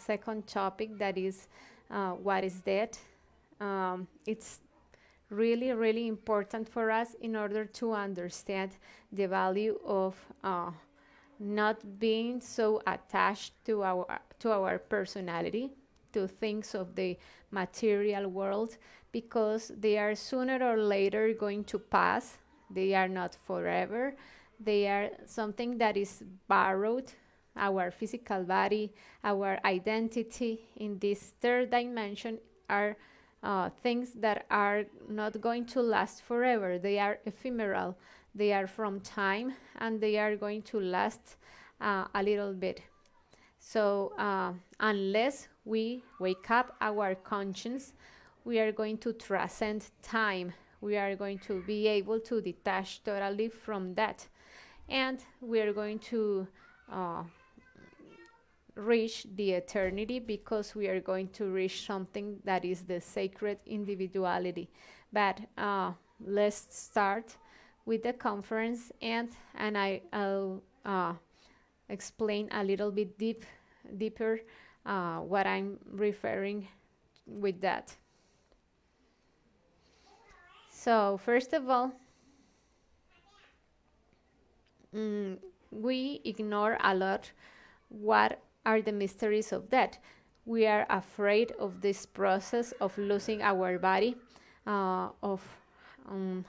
second topic, that is what is death. It's really, really important for us in order to understand the value of not being so attached to our personality, to things of the material world, because they are sooner or later going to pass. They are not forever. They are something that is borrowed. Our physical body, our identity in this third dimension are things that are not going to last forever. They are ephemeral. They are from time, and they are going to last a little bit. So unless we wake up our conscience, we are going to transcend time. We are going to be able to detach totally from that. And we are going to reach the eternity, because we are going to reach something that is the sacred individuality. But let's start with the conference, and I'll explain a little bit deeper what I'm referring with that. So first of all, we ignore a lot what are the mysteries of death. We are afraid of this process of losing our body, of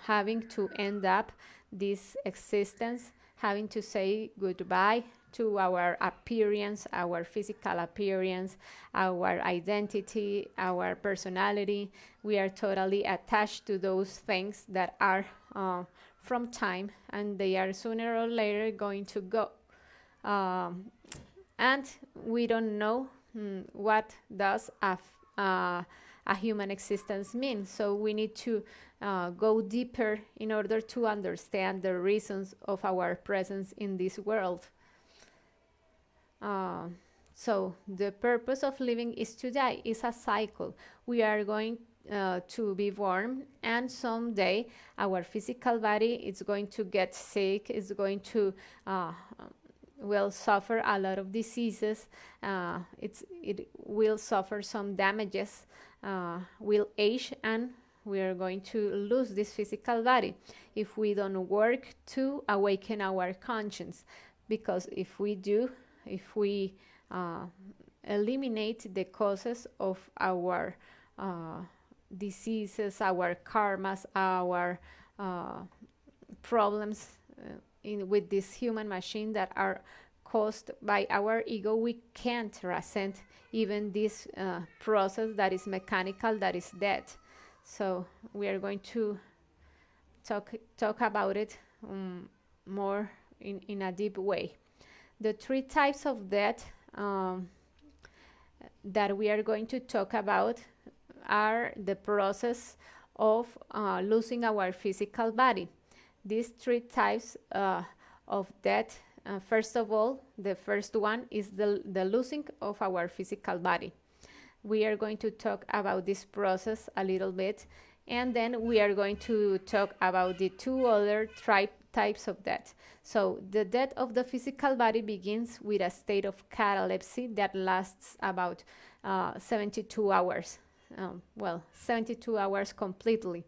having to end up this existence, having to say goodbye to our appearance, our physical appearance, our identity, our personality. We are totally attached to those things that are from time, and they are sooner or later going to go. And we don't know what does a human existence mean. So we need to go deeper in order to understand the reasons of our presence in this world. So the purpose of living is to die. It's a cycle. We are going to be born, and someday our physical body is going to get sick, is going to will suffer a lot of diseases. It will suffer some damages, will age, and we are going to lose this physical body if we don't work to awaken our conscience. Because if we do, if we eliminate the causes of our diseases, our karmas, our problems with this human machine that are caused by our ego, we can't transcend even this process that is mechanical, that is death. So we are going to talk about it more in a deep way. The three types of death that we are going to talk about are the process of losing our physical body. These three types of death, first of all, the first one is the losing of our physical body. We are going to talk about this process a little bit, and then we are going to talk about the two other types of death. So the death of the physical body begins with a state of catalepsy that lasts about 72 hours. 72 hours completely,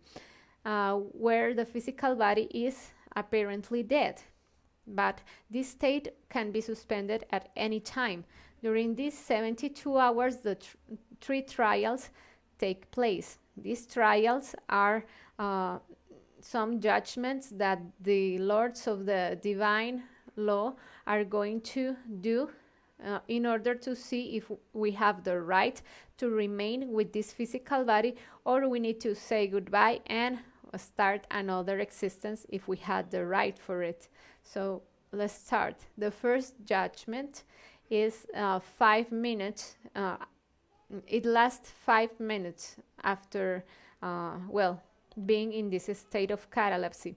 where the physical body is apparently dead. But this state can be suspended at any time. During these 72 hours, the three trials take place. These trials are some judgments that the lords of the divine law are going to do in order to see if we have the right to remain with this physical body, or we need to say goodbye and start another existence if we had the right for it. So let's start. The first judgment is 5 minutes. It lasts 5 minutes after, being in this state of catalepsy.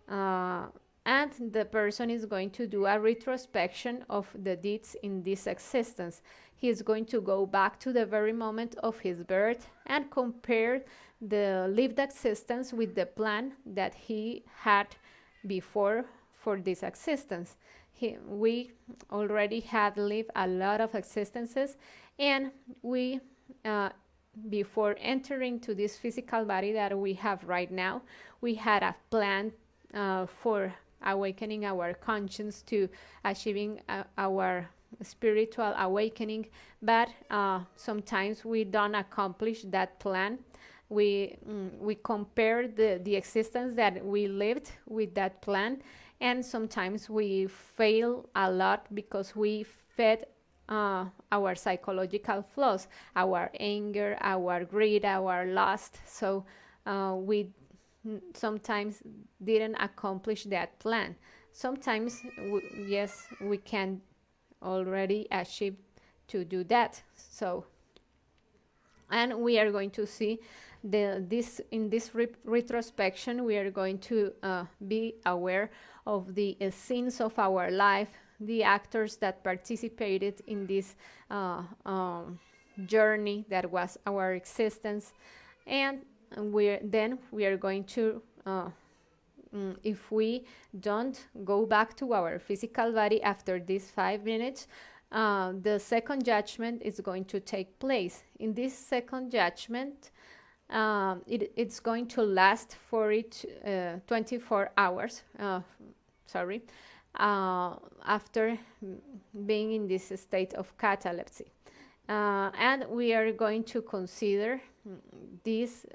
And the person is going to do a retrospection of the deeds in this existence. He is going to go back to the very moment of his birth and compare the lived existence with the plan that he had before for this existence. we already had lived a lot of existences, and we before entering to this physical body that we have right now, we had a plan for awakening our conscience to achieving our spiritual awakening, but sometimes we don't accomplish that plan. We compare the existence that we lived with that plan, and sometimes we fail a lot because we fed our psychological flaws, our anger, our greed, our lust. So we sometimes didn't accomplish that plan. Sometimes, yes, we can already achieve to do that. So, and we are going to see this in this retrospection. We are going to be aware of the scenes of our life, the actors that participated in this journey that was our existence, and we are going to if we don't go back to our physical body after these 5 minutes, the second judgment is going to take place. In this second judgment, it's going to last for 24 hours. After being in this state of catalepsy. And we are going to consider these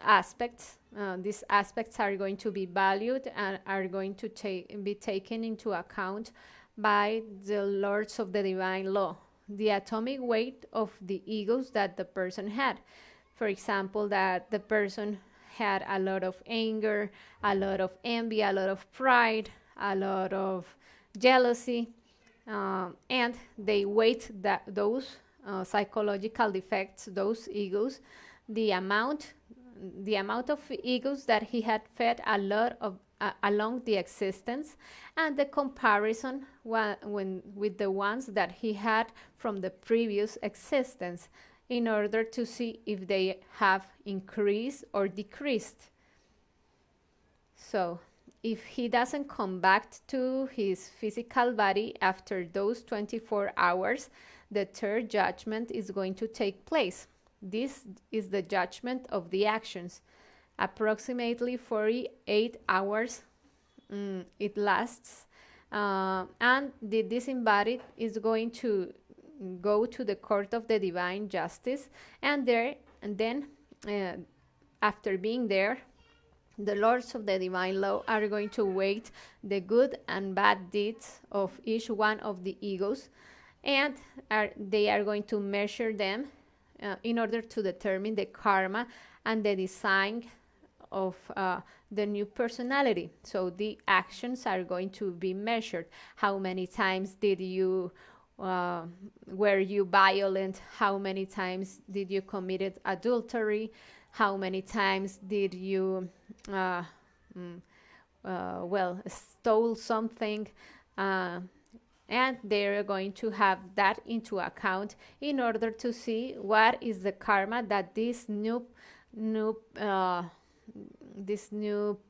aspects. These aspects are going to be valued and are going to be taken into account by the lords of the divine law, the atomic weight of the egos that the person had. For example, that the person had a lot of anger, a lot of envy, a lot of pride, a lot of jealousy, and they weight those psychological defects, those egos, the amount of egos that he had fed a lot of along the existence, and the comparison with the ones that he had from the previous existence, in order to see if they have increased or decreased. So if he doesn't come back to his physical body after those 24 hours, the third judgment is going to take place. This is the judgment of the actions. Approximately 48 hours it lasts, and the disembodied is going to go to the court of the divine justice, and then after being there, the lords of the divine law are going to weigh the good and bad deeds of each one of the egos, and they are going to measure them in order to determine the karma and the design of the new personality. So the actions are going to be measured. How many times did you were you violent? How many times did you committed adultery? How many times did you stole something? And they're going to have that into account in order to see what is the karma that this new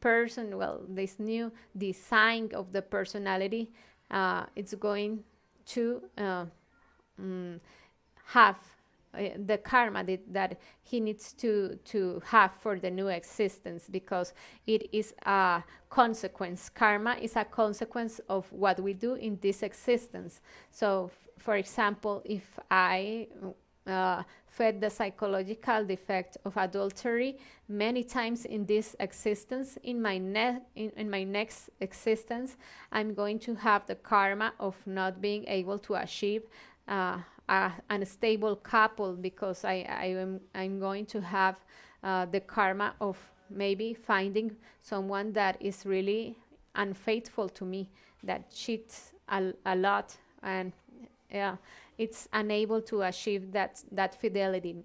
person, this new design of the personality, it's going to have the karma that he needs to have for the new existence, because it is a consequence. Karma is a consequence of what we do in this existence. So, for example, if I fed the psychological defect of adultery many times in this existence, in my next existence, I'm going to have the karma of not being able to achieve a stable couple, because I'm going to have the karma of maybe finding someone that is really unfaithful to me, that cheats a lot, and it's unable to achieve that fidelity.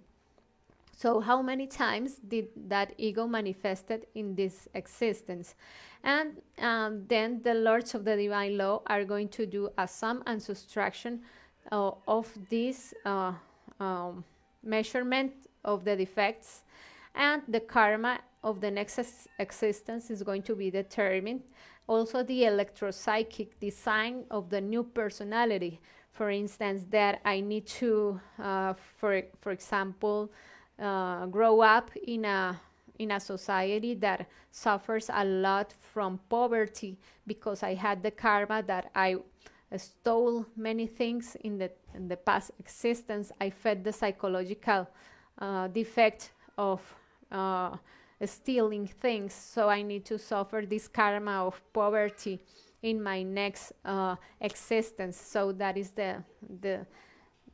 So how many times did that ego manifested in this existence? And then the lords of the divine law are going to do a sum and subtraction of this measurement of the defects, and the karma of the next existence is going to be determined. Also, the electropsychic design of the new personality. For instance, that I need to, for example, grow up in a society that suffers a lot from poverty, because I had the karma that I stole many things in the past existence. I fed the psychological defect of stealing things, so I need to suffer this karma of poverty in my next existence. So that is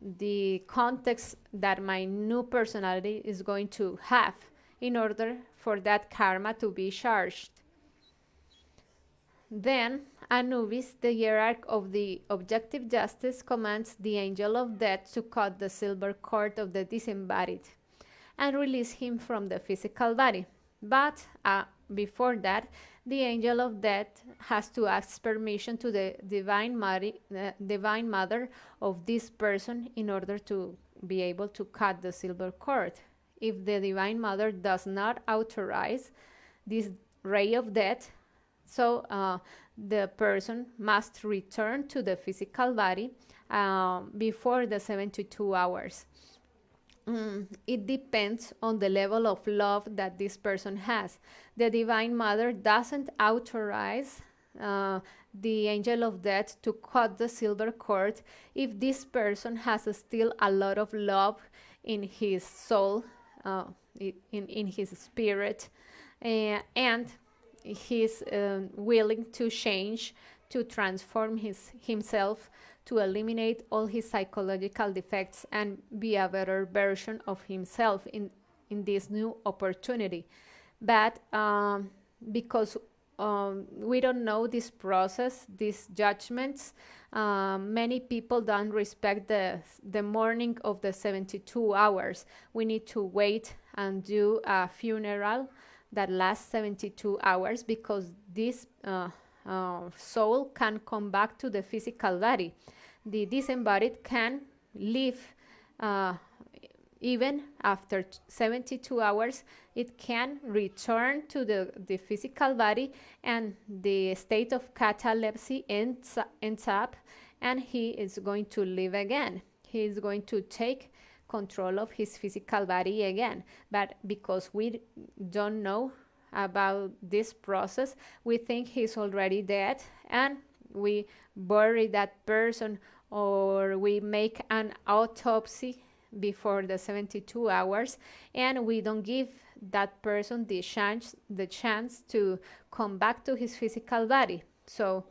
the context that my new personality is going to have in order for that karma to be charged. Then Anubis, the hierarch of the objective justice, commands the angel of death to cut the silver cord of the disembodied and release him from the physical body. But before that, the angel of death has to ask permission to the divine mother of this person in order to be able to cut the silver cord. If the divine mother does not authorize this ray of death, so the person must return to the physical body before the 72 hours. It depends on the level of love that this person has. The divine mother doesn't authorize the angel of death to cut the silver cord if this person has still a lot of love in his soul, in his spirit, and he's willing to change, to transform himself, to eliminate all his psychological defects and be a better version of himself in this new opportunity. But because we don't know this process, these judgments, many people don't respect the morning of the 72 hours. We need to wait and do a funeral that lasts 72 hours because this soul can come back to the physical body. The disembodied can live even after 72 hours. It can return to the physical body, and the state of catalepsy ends up, and he is going to live again. He is going to take control of his physical body again. But because we don't know about this process, we think he's already dead, and we bury that person, or we make an autopsy before the 72 hours, and we don't give that person the chance to come back to his physical body. So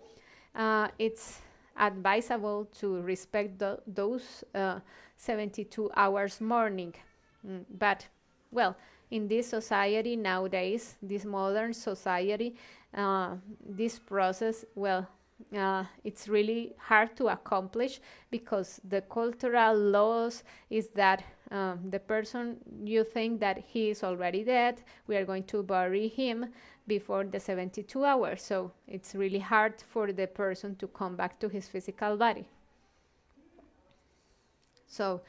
it's advisable to respect those 72 hours mourning. But well, in this society nowadays, this modern society, this process, well, it's really hard to accomplish, because the cultural laws is that the person, you think that he is already dead, we are going to bury him before the 72 hours. So it's really hard for the person to come back to his physical body. So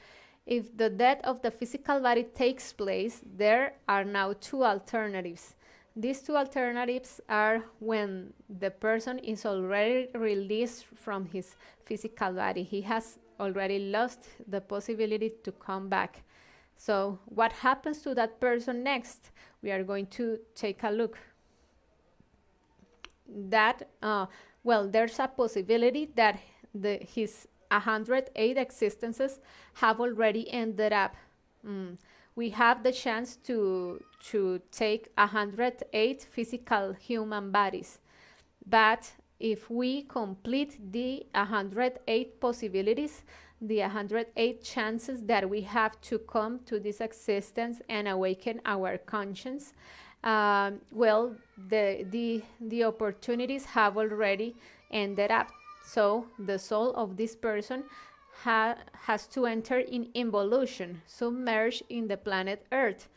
if the death of the physical body takes place, there are now two alternatives. These two alternatives are when the person is already released from his physical body. He has already lost the possibility to come back. So what happens to that person next? We are going to take a look. That, well, there's a possibility that his 108 existences have already ended up. We have the chance to take 108 physical human bodies. But if we complete the 108 possibilities, the 108 chances that we have to come to this existence and awaken our conscience, well, the opportunities have already ended up. So the soul of this person has to enter in involution, submerged in the planet Earth.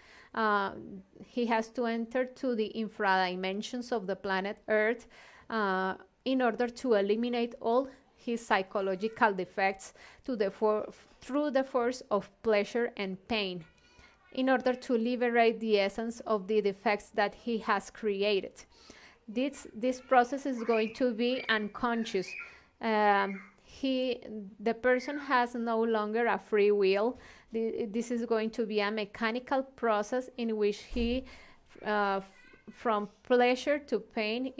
He has to enter to the infradimensions of the planet Earth in order to eliminate all his psychological defects through the force of pleasure and pain. in order to liberate the essence of the defects that he has created. This process is going to be unconscious. The person has no longer a free will. This is going to be a mechanical process in which he, from pleasure to pain,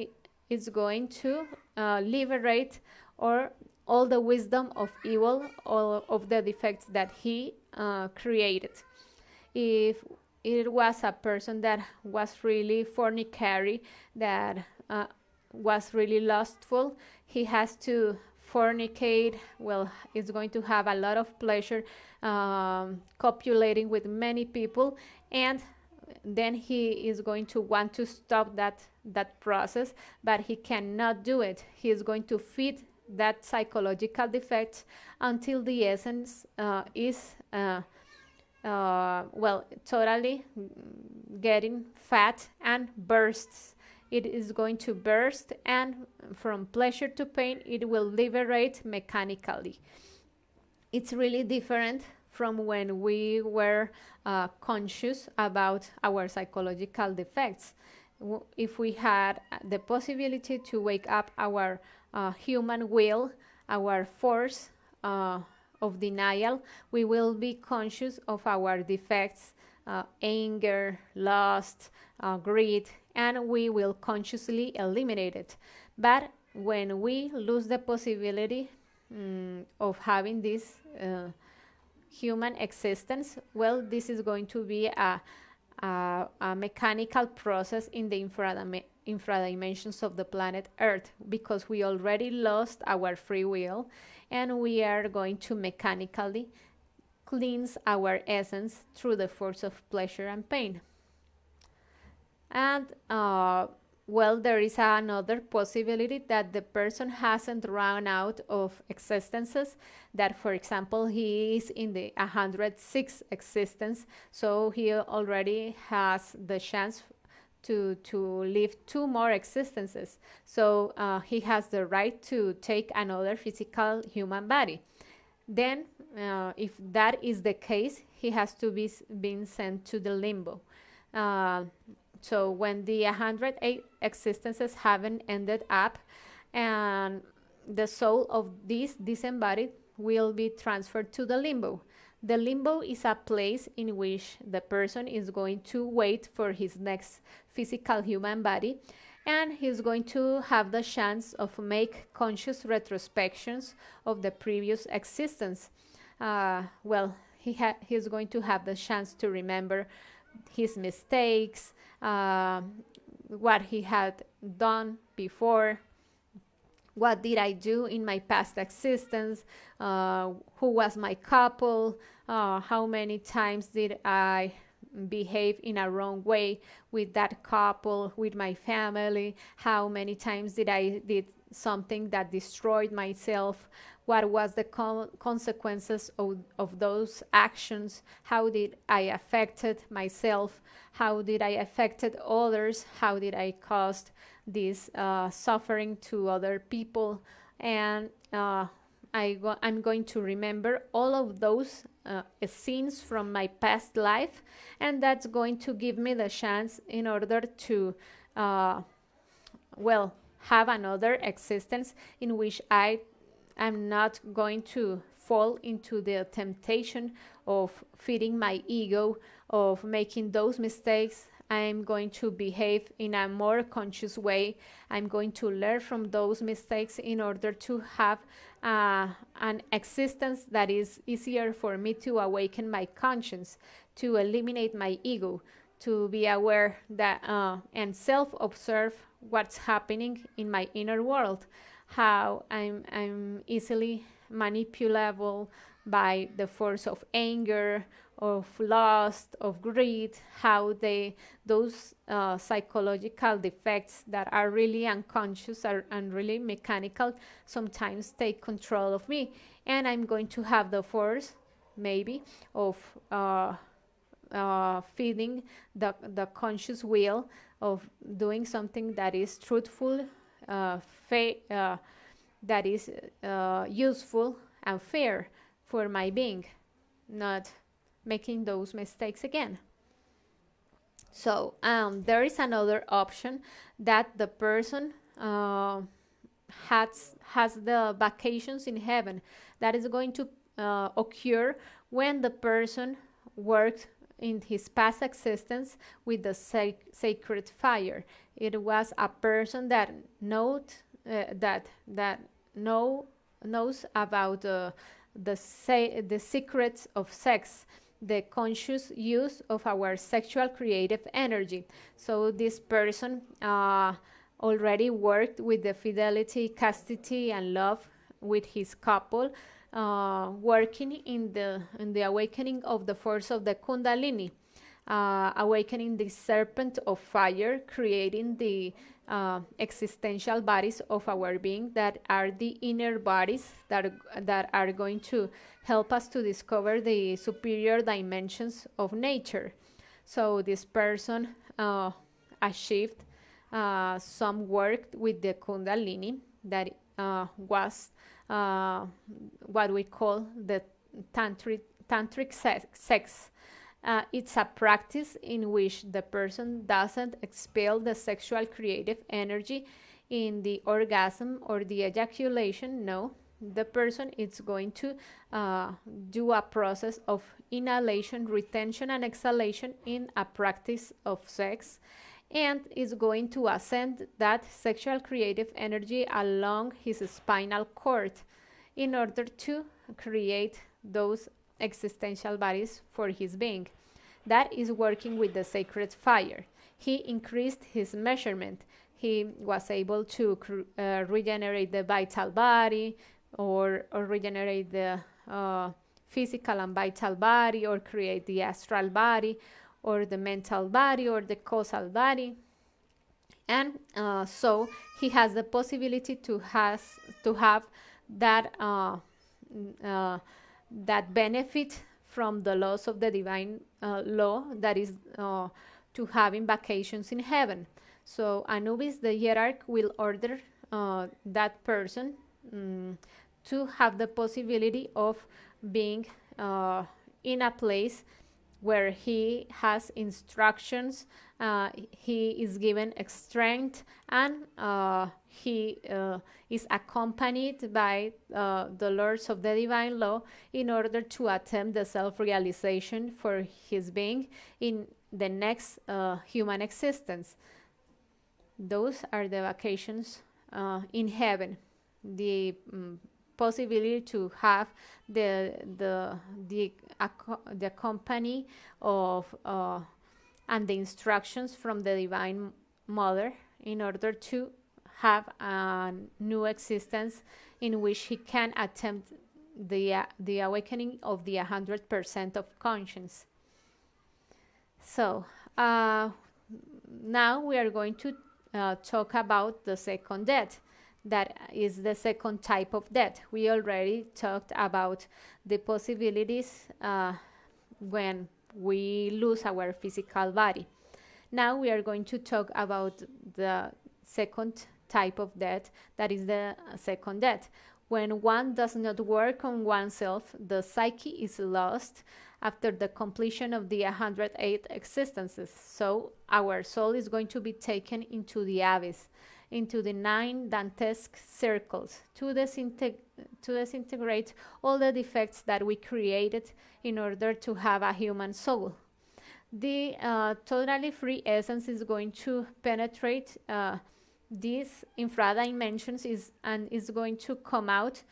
is going to liberate or all the wisdom of evil, all of the defects that he created. If it was a person that was really fornicatory, that was really lustful, he has to fornicate. Well, it's going to have a lot of pleasure copulating with many people, and then he is going to want to stop that process, but he cannot do it. He is going to feed that psychological defect until the essence is totally getting fat and bursts. It is going to burst, and from pleasure to pain, it will liberate mechanically. It's really different from when we were conscious about our psychological defects. If we had the possibility to wake up our human will, our force of denial, we will be conscious of our defects, anger, lust, greed, and we will consciously eliminate it. But when we lose the possibility of having this human existence, well, this is going to be a mechanical process in the infradimensions of the planet Earth, because we already lost our free will, and we are going to mechanically cleanse our essence through the force of pleasure and pain. And there is another possibility that the person hasn't run out of existences, that, for example, he is in the 106th existence, so he already has the chance to live 2 more existences. So he has the right to take another physical human body. Then, if that is the case, he has to be being sent to the limbo. So when the 108 existences haven't ended up, and the soul of this disembodied will be transferred to the limbo. The limbo is a place in which the person is going to wait for his next physical human body, and he's going to have the chance of make conscious retrospections of the previous existence. He's going to have the chance to remember his mistakes, what he had done before, what did I do in my past existence, who was my couple, how many times did I behave in a wrong way with that couple, with my family, how many times did something that destroyed myself, what was the consequences of those actions, how did I affected myself, how did I affected others, how did I cause this suffering to other people. And I'm going to remember all of those scenes from my past life, and that's going to give me the chance in order to have another existence in which I am not going to fall into the temptation of feeding my ego, of making those mistakes. I'm going to behave in a more conscious way. I'm going to learn from those mistakes in order to have an existence that is easier for me to awaken my conscience, to eliminate my ego, to be aware that and self-observe what's happening in my inner world, how I'm easily manipulable by the force of anger, of lust, of greed, how those psychological defects that are really unconscious and really mechanical sometimes take control of me. And I'm going to have the force, maybe, of feeding the conscious will of doing something that is truthful, that is useful and fair for my being, not making those mistakes again. So there is another option that the person has the vacations in heaven. That is going to occur when the person worked in his past existence with the sacred fire. It was a person that knows about the secrets of sex, the conscious use of our sexual creative energy. So this person already worked with the fidelity, chastity, and love with his couple, working in the awakening of the force of the Kundalini, awakening the serpent of fire, creating the existential bodies of our being that are the inner bodies that are going to help us to discover the superior dimensions of nature. So this person achieved some work with the Kundalini that was what we call the tantric sex. It's a practice in which the person doesn't expel the sexual creative energy in the orgasm or the ejaculation. No, the person is going to do a process of inhalation, retention, and exhalation in a practice of sex, and is going to ascend that sexual creative energy along his spinal cord in order to create those existential bodies for his being. That is working with the sacred fire. He increased his measurement. He was able to regenerate the vital body, or regenerate the physical and vital body, or create the astral body, or the mental body, or the causal body. And so he has the possibility to have that that benefit from the laws of the divine law, that is to having vacations in heaven. So Anubis, the hierarch, will order that person to have the possibility of being in a place where he has instructions, he is given strength, and he is accompanied by the lords of the divine law in order to attempt the self-realization for his being in the next human existence. Those are the vacations in heaven. The possibility to have the company of and the instructions from the divine mother in order to have a new existence in which he can attempt the awakening of the 100% of conscience. So now we are going to talk about the second death. That is the second type of death. We already talked about the possibilities when we lose our physical body. Now we are going to talk about the second type of death, that is the second death. When one does not work on oneself, the psyche is lost after the completion of the 108 existences. So our soul is going to be taken into the abyss, into the 9 Dantesque circles, to disintegrate all the defects that we created in order to have a human soul. The totally free essence is going to penetrate these infradimensions and is going to come out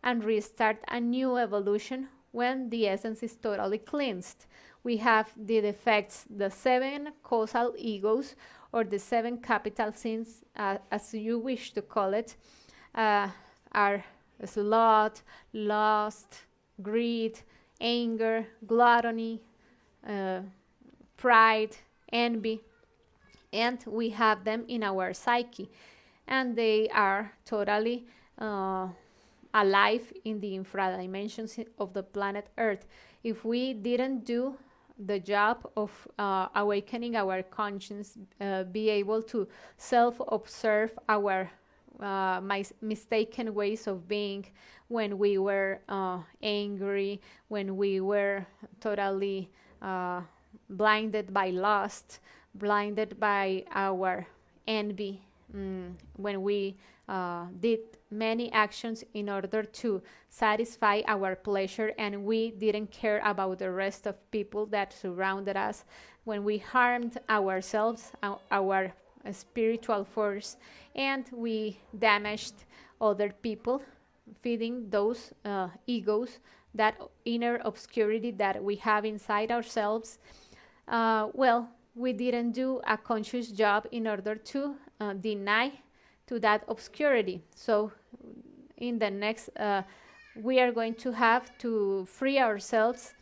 and restart a new evolution when the essence is totally cleansed. We have the defects, the 7 causal egos, or the 7 capital sins, as you wish to call it, are sloth, lust, greed, anger, gluttony, pride, envy, and we have them in our psyche, and they are totally alive in the infradimensions of the planet Earth. If we didn't do the job of awakening our conscience, be able to self-observe our mistaken ways of being, when we were angry, when we were totally blinded by lust, blinded by our envy, when we did many actions in order to satisfy our pleasure, and we didn't care about the rest of people that surrounded us, when we harmed ourselves, our spiritual force, and we damaged other people, feeding those egos, that inner obscurity that we have inside ourselves. Well, we didn't do a conscious job in order to deny to that obscurity. So in the next, we are going to have to free ourselves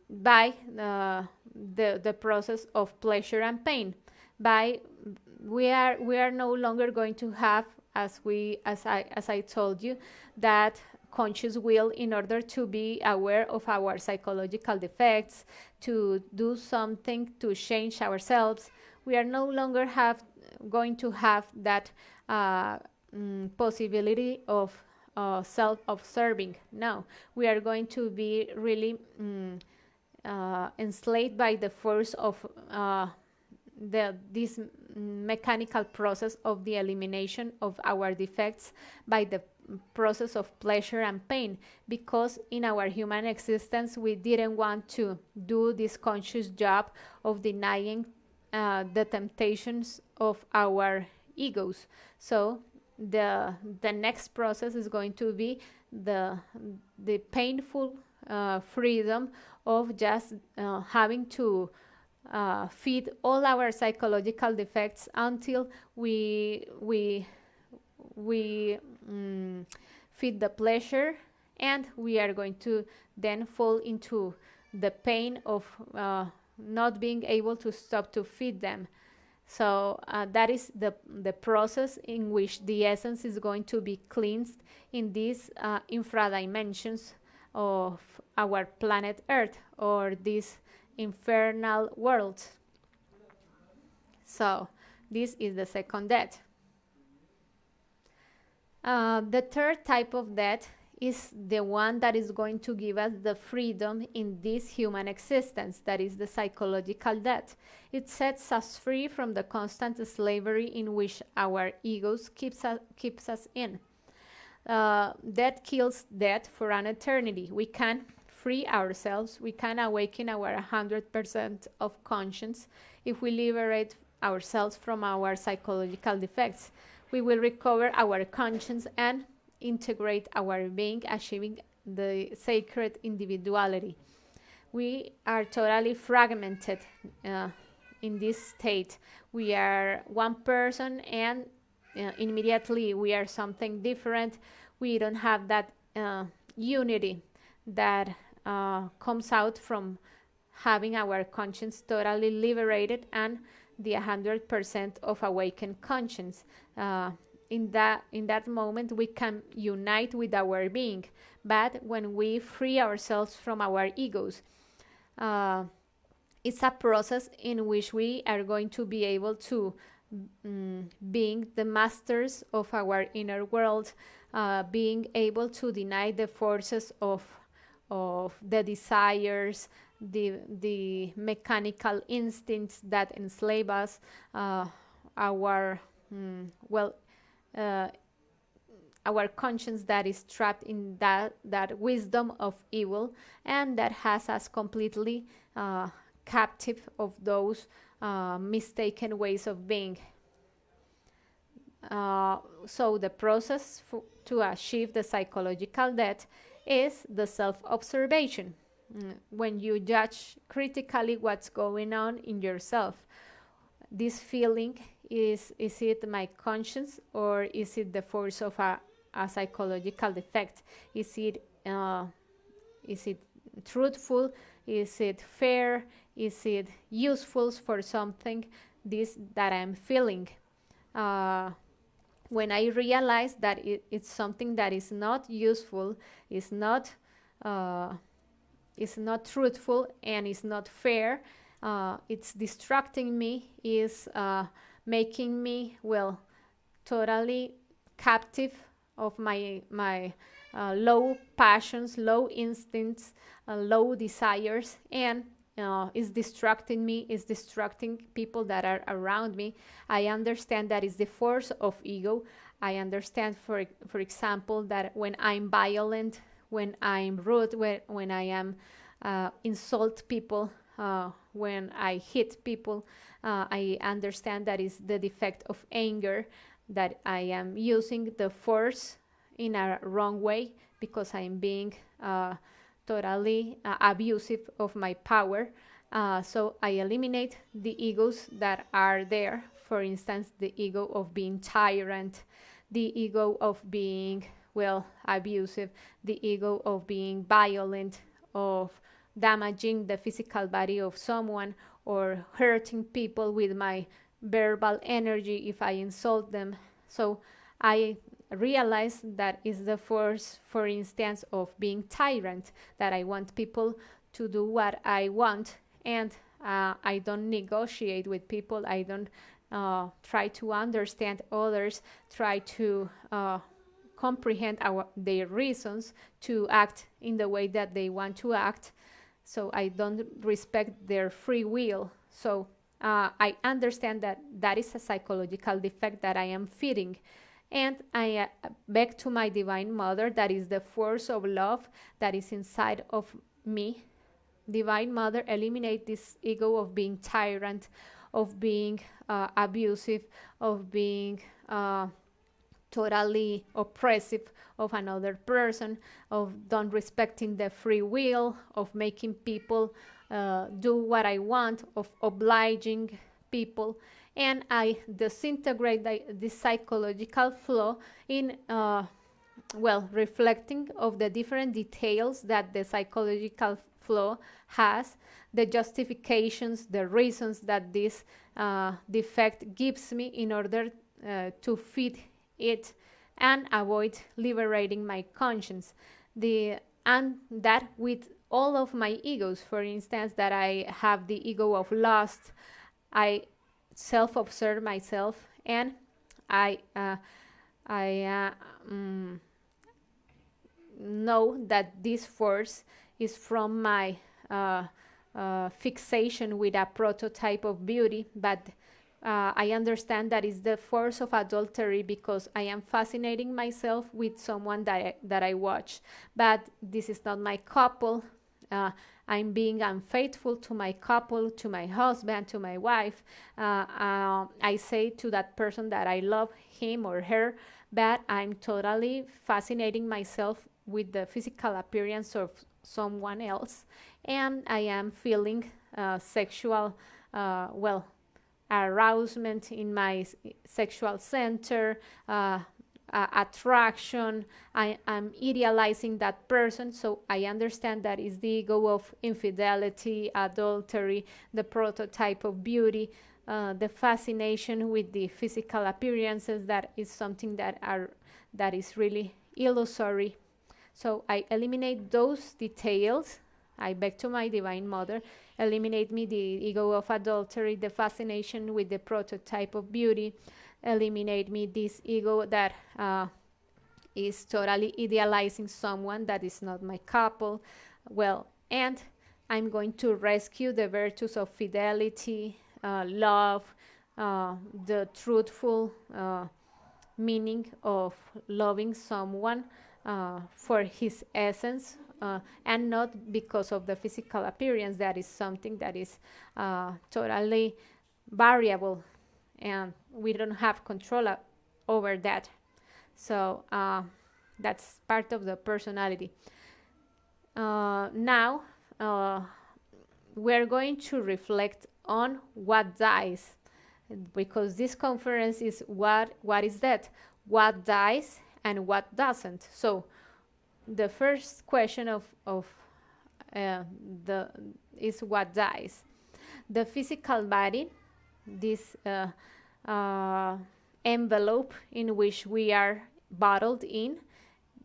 by the process of pleasure and pain. By we are no longer going to have, as I told you, that conscious will in order to be aware of our psychological defects, to do something to change ourselves. We are no longer going to have that possibility of self-observing. No, we are going to be really enslaved by the force of this mechanical process of the elimination of our defects by the process of pleasure and pain, because in our human existence we didn't want to do this conscious job of denying the temptations of our egos. So the next process is going to be the painful freedom of just having to feed all our psychological defects until we feed the pleasure, and we are going to then fall into the pain of not being able to stop to feed them. So that is the process in which the essence is going to be cleansed in these infra dimensions of our planet Earth, or these infernal worlds. So this is the second death. The third type of death is the one that is going to give us the freedom in this human existence, that is the psychological death. It sets us free from the constant slavery in which our egos keeps us in. Death kills death for an eternity. We can free ourselves, we can awaken our 100% of conscience if we liberate ourselves from our psychological defects. We will recover our conscience and integrate our being, achieving the sacred individuality. We are totally fragmented in this state. We are one person, and immediately we are something different. We don't have that unity that comes out from having our conscience totally liberated and the 100% of awakened conscience. In that moment we can unite with our being. But when we free ourselves from our egos, it's a process in which we are going to be able to being the masters of our inner world, being able to deny the forces of the desires, the mechanical instincts that enslave us, our conscience that is trapped in that wisdom of evil, and that has us completely captive of those mistaken ways of being. So the process to achieve the psychological death is the self-observation. When you judge critically what's going on in yourself, this feeling, is it my conscience, or is it the force of a psychological defect? Is it truthful? Is it fair? Is it useful for something, this that I'm feeling? When I realize that it's something that is not useful, is not truthful, and is not fair, it's distracting me, is making me totally captive of my low passions, low instincts, low desires, and is distracting me, is distracting people that are around me. I understand that is the force of ego. I understand, for example, that when I'm violent, when I'm rude, when I am insult people, when I hit people, I understand that is the defect of anger, that I am using the force in a wrong way because I'm being totally abusive of my power. So I eliminate the egos that are there. For instance, the ego of being tyrant, the ego of being, well, abusive, the ego of being violent, of damaging the physical body of someone, or hurting people with my verbal energy if I insult them. So I realize that is the force, for instance, of being tyrant, that I want people to do what I want, and I don't negotiate with people. I don't try to understand others, try to comprehend their reasons to act in the way that they want to act. So I don't respect their free will. So I understand that that is a psychological defect that I am feeding. And I beg to my Divine Mother, that is the force of love that is inside of me. Divine Mother, eliminate this ego of being tyrant, of being abusive, of being totally oppressive of another person, of don't respecting the free will, of making people do what I want, of obliging people. And I disintegrate this psychological flaw in well, reflecting of the different details that the psychological flaw has, the justifications, the reasons that this defect gives me in order to feed it and avoid liberating my conscience. And that with all of my egos, for instance, that I have the ego of lust, I self-observe myself, and I know that this force is from my fixation with a prototype of beauty, but I understand that is the force of adultery because I am fascinating myself with someone that I watch, but this is not my couple. I'm being unfaithful to my couple, to my husband, to my wife. I say to that person that I love him or her, but I'm totally fascinating myself with the physical appearance of someone else, and I am feeling sexual, well, arousement in my sexual center, attraction. I am idealizing that person, so I understand that is the ego of infidelity, adultery, the prototype of beauty, the fascination with the physical appearances. That is something that is really illusory. So I eliminate those details. I beg to my Divine Mother, eliminate me the ego of adultery, the fascination with the prototype of beauty, eliminate me this ego that is totally idealizing someone that is not my couple. Well, and I'm going to rescue the virtues of fidelity, love, the truthful meaning of loving someone for his essence, and not because of the physical appearance. That is something that is totally variable, and we don't have control over that. So that's part of the personality. Now we're going to reflect on what dies, because this conference is what is that, what dies and what doesn't. So the first question is what dies. The physical body, this envelope in which we are bottled in,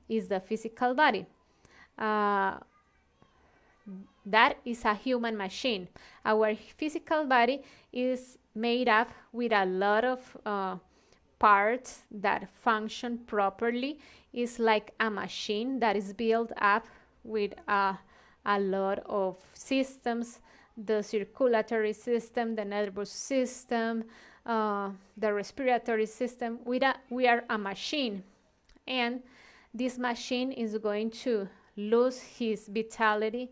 is the physical body. That is a human machine. Our physical body is made up with a lot of parts that function properly is like a machine that is built up with a lot of systems, the circulatory system, the nervous system, the respiratory system. We are a machine, and this machine is going to lose his vitality,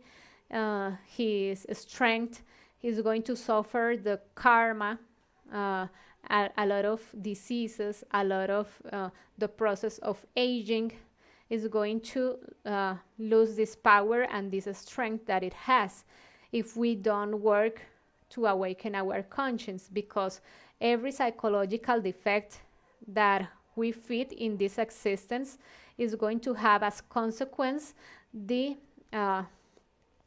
his strength. He's going to suffer the karma, a lot of diseases, a lot of the process of aging is going to lose this power and this strength that it has if we don't work to awaken our conscience, because every psychological defect that we fit in this existence is going to have as consequence the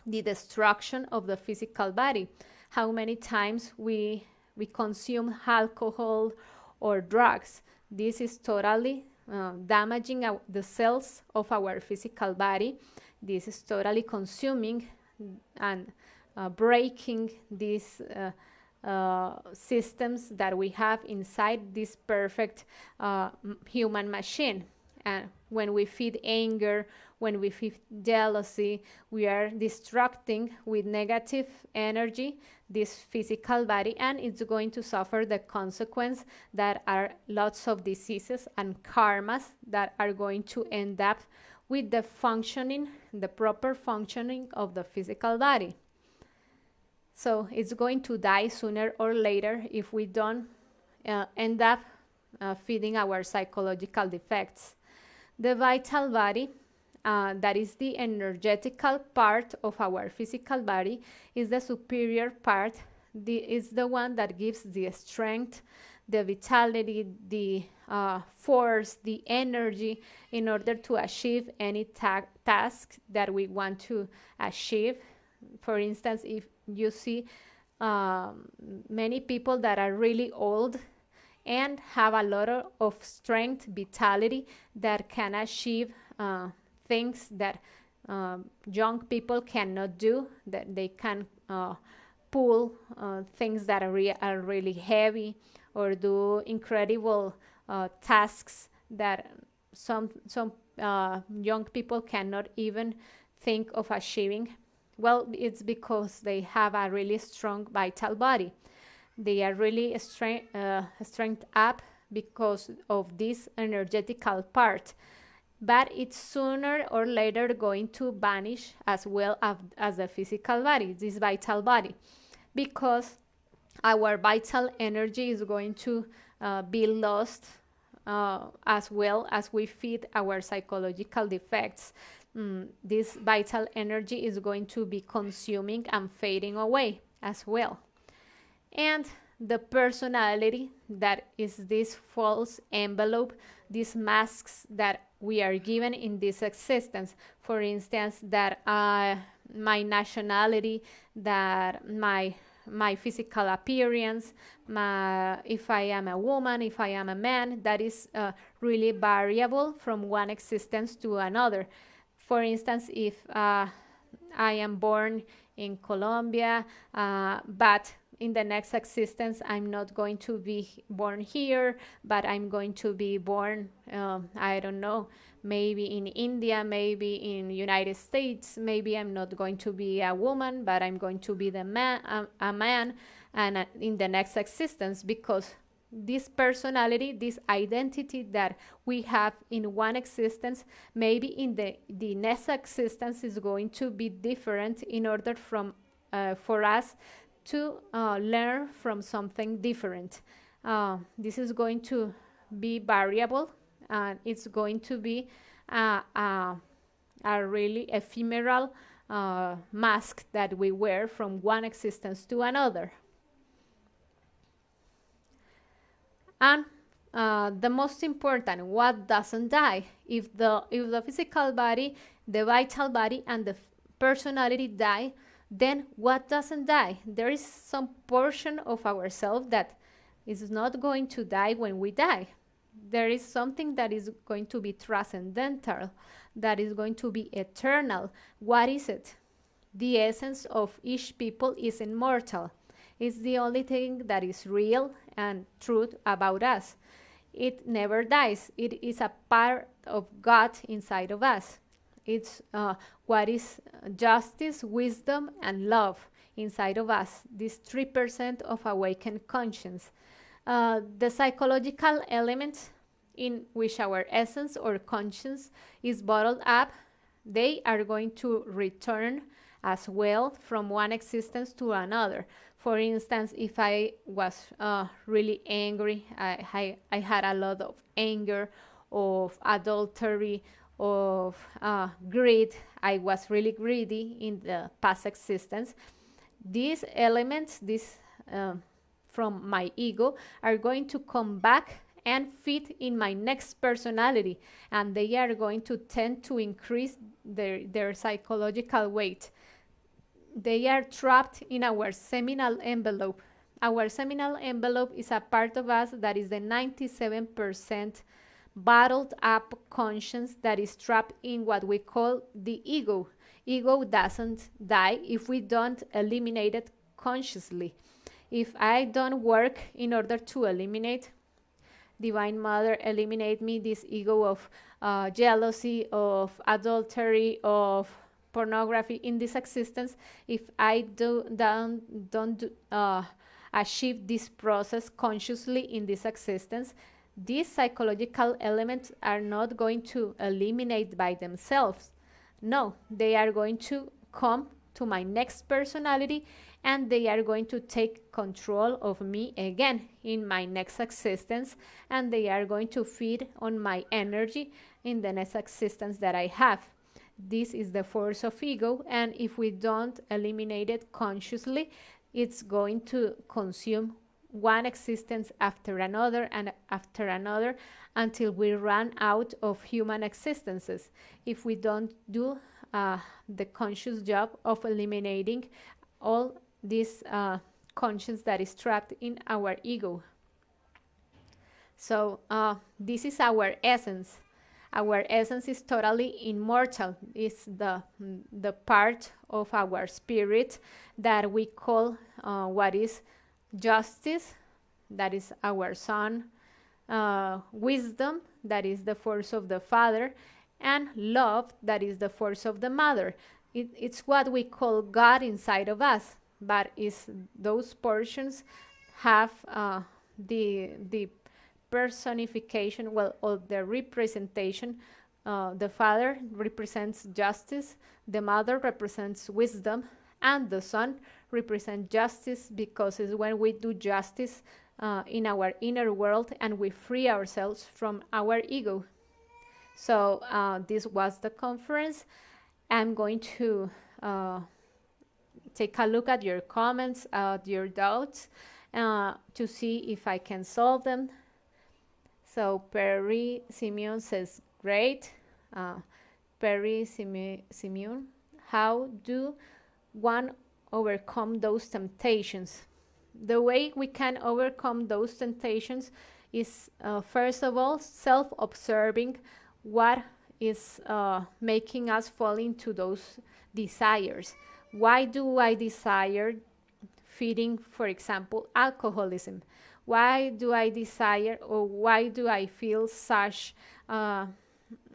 destruction of the physical body. How many times we consume alcohol or drugs? This is totally damaging the cells of our physical body. This is totally consuming and breaking these systems that we have inside this perfect human machine. And when we feed anger, when we feed jealousy, we are destructing with negative energy this physical body, and it's going to suffer the consequence that are lots of diseases and karmas that are going to end up with the functioning, the proper functioning of the physical body. So it's going to die sooner or later if we don't end up feeding our psychological defects. The vital body, that is the energetical part of our physical body, is the superior part. Is the one that gives the strength, the vitality, the force, the energy in order to achieve any task that we want to achieve. For instance, if you see many people that are really old and have a lot of strength, vitality, that can achieve things that young people cannot do, that they can pull things that are really heavy, or do incredible tasks that some young people cannot even think of achieving. Well, it's because they have a really strong vital body. They are really strength up because of this energetical part, but it's sooner or later going to vanish as well as the physical body, this vital body, because our vital energy is going to be lost as well as we feed our psychological defects. This vital energy is going to be consuming and fading away as well. And the personality, that is this false envelope, these masks that we are given in this existence. For instance, that my nationality, that my physical appearance, if I am a woman, if I am a man, that is really variable from one existence to another. For instance, if I am born in Colombia, but in the next existence I'm not going to be born here, but I'm going to be born, I don't know, maybe in India, maybe in United States. Maybe I'm not going to be a woman, but I'm going to be a man, and in the next existence, because this personality, this identity that we have in one existence, maybe in the next existence is going to be different, in order for us to learn from something different. This is going to be variable, and it's going to be a really ephemeral mask that we wear from one existence to another. And the most important, what doesn't die? If the physical body, the vital body, and the personality die, then what doesn't die? There is some portion of ourselves that is not going to die when we die. There is something that is going to be transcendental, that is going to be eternal. What is it? The essence of each people is immortal. It's the only thing that is real and truth about us. it never dies. It is a part of God inside of us. It's what is justice, wisdom, and love inside of us. This 3% of awakened conscience. The psychological elements in which our essence or conscience is bottled up, they are going to return as well from one existence to another. For instance, if I was really angry, I had a lot of anger, of adultery, of greed. I was really greedy in the past existence. These elements, from my ego, are going to come back and fit in my next personality, and they are going to tend to increase their psychological weight. They are trapped in our seminal envelope. Our seminal envelope is a part of us that is the 97% bottled up conscience that is trapped in what we call the ego. Ego doesn't die if we don't eliminate it consciously. If I don't work in order to eliminate, Divine Mother, eliminate me this ego of jealousy, of adultery, of pornography in this existence. If I don't achieve this process consciously in this existence, these psychological elements are not going to eliminate by themselves. No, they are going to come to my next personality, and they are going to take control of me again in my next existence, and they are going to feed on my energy in the next existence that I have. This is the force of ego, and if we don't eliminate it consciously, it's going to consume one existence after another and after another until we run out of human existences, if we don't do the conscious job of eliminating all this conscience that is trapped in our ego. So this is our essence. Our essence is totally immortal. It's the part of our spirit that we call what is justice, that is our son, wisdom, that is the force of the father, and love, that is the force of the mother. It's what we call God inside of us, but is those portions have the personification, well, or the representation. The father represents justice, the mother represents wisdom, and the son represents justice, because it's when we do justice in our inner world and we free ourselves from our ego. So this was the conference. I'm going to take a look at your comments, your doubts, to see if I can solve them. So Perry Simeon says, great. Perry Simeon, how do one overcome those temptations? The way we can overcome those temptations is, first of all, self-observing what is making us fall into those desires. Why do I desire feeding, for example, alcoholism? Why do I desire, or why do I feel such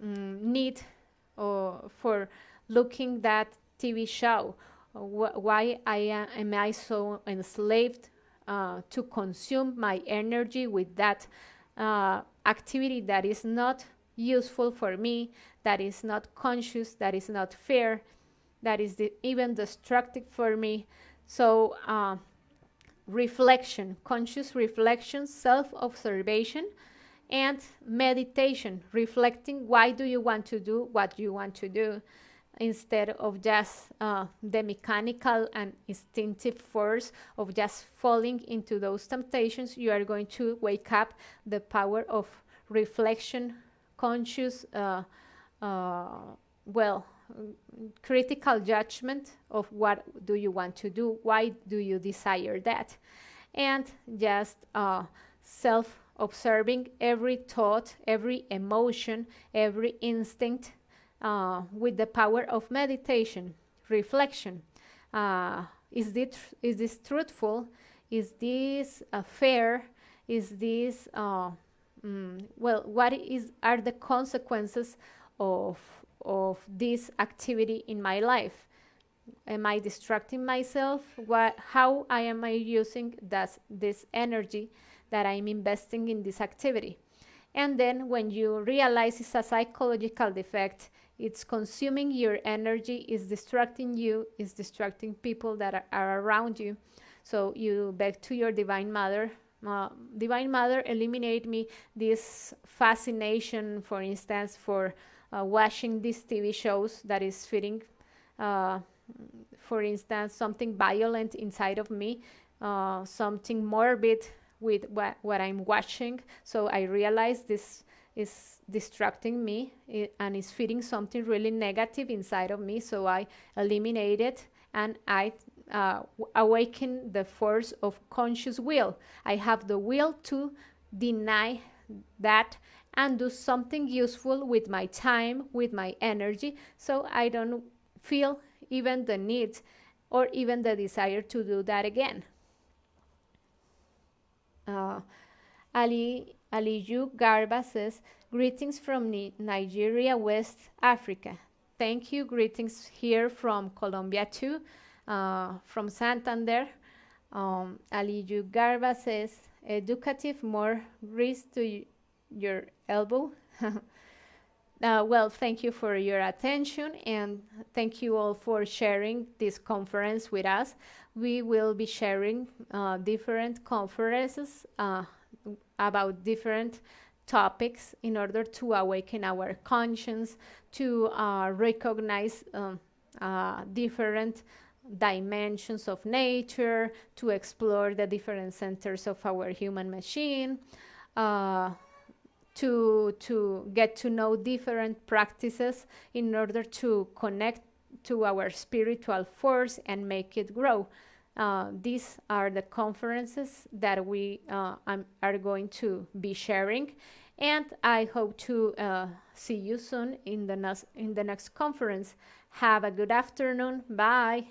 need for looking that TV show? Why am I so enslaved to consume my energy with that activity that is not useful for me, that is not conscious, that is not fair, that is even destructive for me? So reflection, conscious reflection, self-observation, and meditation, reflecting why do you want to do what you want to do, instead of just the mechanical and instinctive force of just falling into those temptations. You are going to wake up the power of reflection, conscious, critical judgment of what do you want to do, why do you desire that, and just self-observing every thought, every emotion, every instinct with the power of meditation, reflection. Is this truthful? Is this fair? Is this well, what are the consequences of this activity in my life? Am I distracting myself? How am I using this energy that I'm investing in this activity? And then when you realize it's a psychological defect, it's consuming your energy, is distracting you, is distracting people that are around you. So you beg to your Divine Mother, Divine Mother, eliminate me this fascination, for instance, for watching these TV shows that is feeding, uh, for instance, something violent inside of me, something morbid with what I'm watching. So I realize this is distracting me, and is feeding something really negative inside of me. So I eliminate it, and I awaken the force of conscious will. I have the will to deny that and do something useful with my time, with my energy, so I don't feel even the need or even the desire to do that again. Uh, Aliyu Garba says, greetings from Nigeria, West Africa. Thank you. Greetings here from Colombia too, from Santander. Aliyu Garba says, educative, more wrist to your elbow. Well, thank you for your attention, and thank you all for sharing this conference with us. We will be sharing different conferences about different topics in order to awaken our conscience, to recognize different dimensions of nature, to explore the different centers of our human machine, to get to know different practices in order to connect to our spiritual force and make it grow. These are the conferences that we are going to be sharing, and I hope to see you soon in the next conference. Have a good afternoon. Bye.